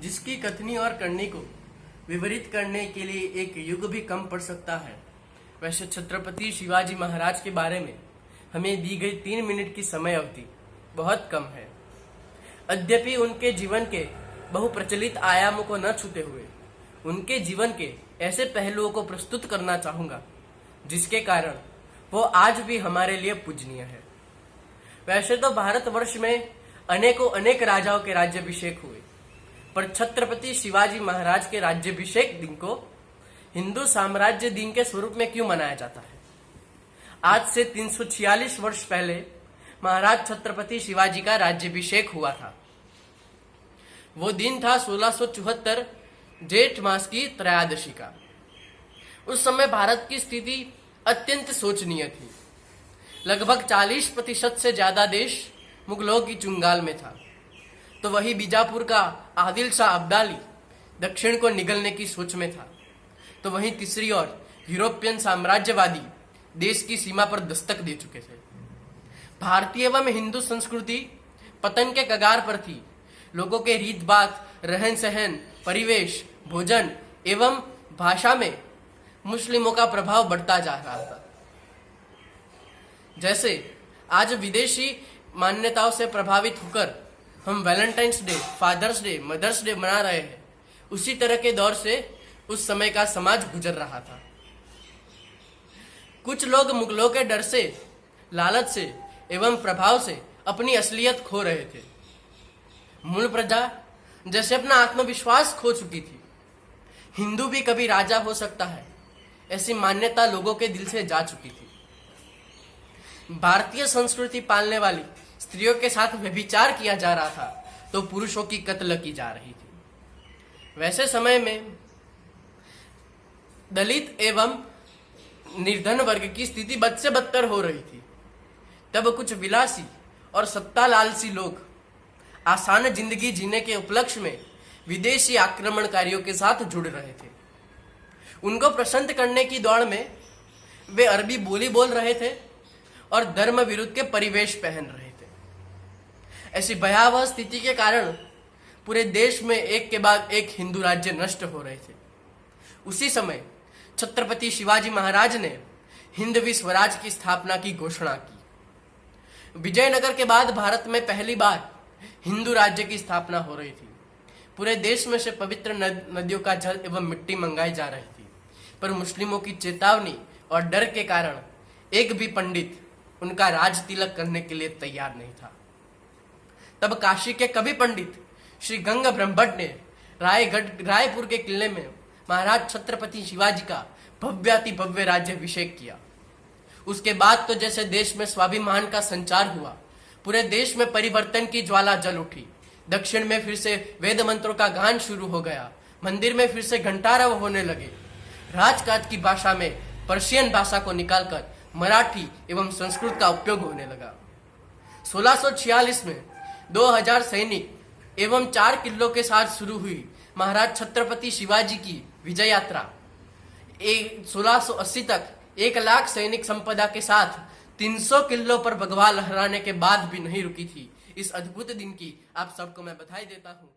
जिसकी कथनी और करनी को विपरीत करने के लिए एक युग भी कम पड़ सकता है। वैसे छत्रपति शिवाजी महाराज के बारे में हमें दी गई 3 मिनट की समय अवधि बहुत कम है। यद्यपि उनके जीवन के बहुप्रचलित आयामों को न छूते हुए उनके जीवन के ऐसे पहलुओं को प्रस्तुत करना चाहूंगा जिसके कारण वो आज भी हमारे लिए पूजनीय है। वैसे तो भारतवर्ष में अनेक राजाओं के राज्याभिषेक हुए, पर छत्रपति शिवाजी महाराज के राज्याभिषेक दिन को हिंदू साम्राज्य दिन के स्वरूप में क्यों मनाया जाता है? आज से 346 वर्ष पहले महाराज छत्रपति शिवाजी का राज्याभिषेक हुआ था। वो दिन था 1674 जेठ मास की त्रयोदशी का। उस समय भारत की स्थिति अत्यंत शोचनीय थी। लगभग 40% से ज्यादा देश मुगलों की चुंगाल में था, तो वही बीजापुर का आदिल शाह अब्दाली दक्षिण को निगलने की सोच में था, तो वहीं तीसरी ओर यूरोपियन साम्राज्यवादी देश की सीमा पर दस्तक दे चुके थे। भारतीय एवं हिंदू संस्कृति पतन के कगार पर थी। लोगों के रीत बात, रहन सहन, परिवेश, भोजन एवं भाषा में मुस्लिमों का प्रभाव बढ़ता जा रहा था। जैसे आज विदेशी मान्यताओं से प्रभावित होकर हम Valentine's Day, Father's Day, Mother's Day मना रहे हैं, उसी तरह के दौर से उस समय का समाज गुजर रहा था। कुछ लोग मुगलों के डर से, लालच से एवं प्रभाव से अपनी असलियत खो रहे थे। मूल प्रजा जैसे अपना आत्मविश्वास खो चुकी थी। हिंदू भी कभी राजा हो सकता है, ऐसी मान्यता लोगों के दिल से जा चुकी थी। भारतीय संस्कृति पालने वाली स्त्रियों के साथ व्यभिचार किया जा रहा था, तो पुरुषों की कत्ल की जा रही थी। वैसे समय में दलित एवं निर्धन वर्ग की स्थिति बद से बदतर हो रही थी। तब कुछ विलासी और सत्ता लालची लोग आसान जिंदगी जीने के उपलक्ष्य में विदेशी आक्रमणकारियों के साथ जुड़ रहे थे। उनको प्रसन्न करने की दौड़ में वे अरबी बोली बोल रहे थे और धर्म विरुद्ध के परिवेश पहन रहे थे। ऐसी भयावह स्थिति के कारण पूरे देश में एक के बाद एक हिंदू राज्य नष्ट हो रहे थे। उसी समय छत्रपति शिवाजी महाराज ने हिंदवी स्वराज की स्थापना की घोषणा की। विजयनगर के बाद भारत में पहली बार हिंदू राज्य की स्थापना हो रही थी। पूरे देश में से पवित्र नदियों का जल एवं मिट्टी मंगाई जा रही थी, पर मुस्लिमों की चेतावनी और डर के कारण एक भी पंडित उनका राज तिलक करने के लिए तैयार नहीं था। तब काशी के कवि पंडित श्री गंगा ब्रह्मभट्ट ने रायपुर के किले में महाराज छत्रपति शिवाजी का भव्याति भव्य राज्याभिषेक किया। उसके बाद तो जैसे देश में स्वाभिमान का संचार हुआ, पूरे देश में परिवर्तन की ज्वाला जल उठी। दक्षिण में फिर से वेद मंत्रों का गान शुरू हो गया। मंदिर में फिर से घंटारव होने लगे। राजकाज की भाषा में पर्शियन भाषा को निकालकर मराठी एवं संस्कृत का उपयोग होने लगा। 1646 में 2000 सैनिक एवं 4 किलों के साथ शुरू हुई महाराज छत्रपति शिवाजी की विजय यात्रा 1680 तक 1 लाख सैनिक संपदा के साथ 300 किलों पर भगवा लहराने के बाद भी नहीं रुकी थी। इस अद्भुत दिन की आप सबको मैं बधाई देता हूँ।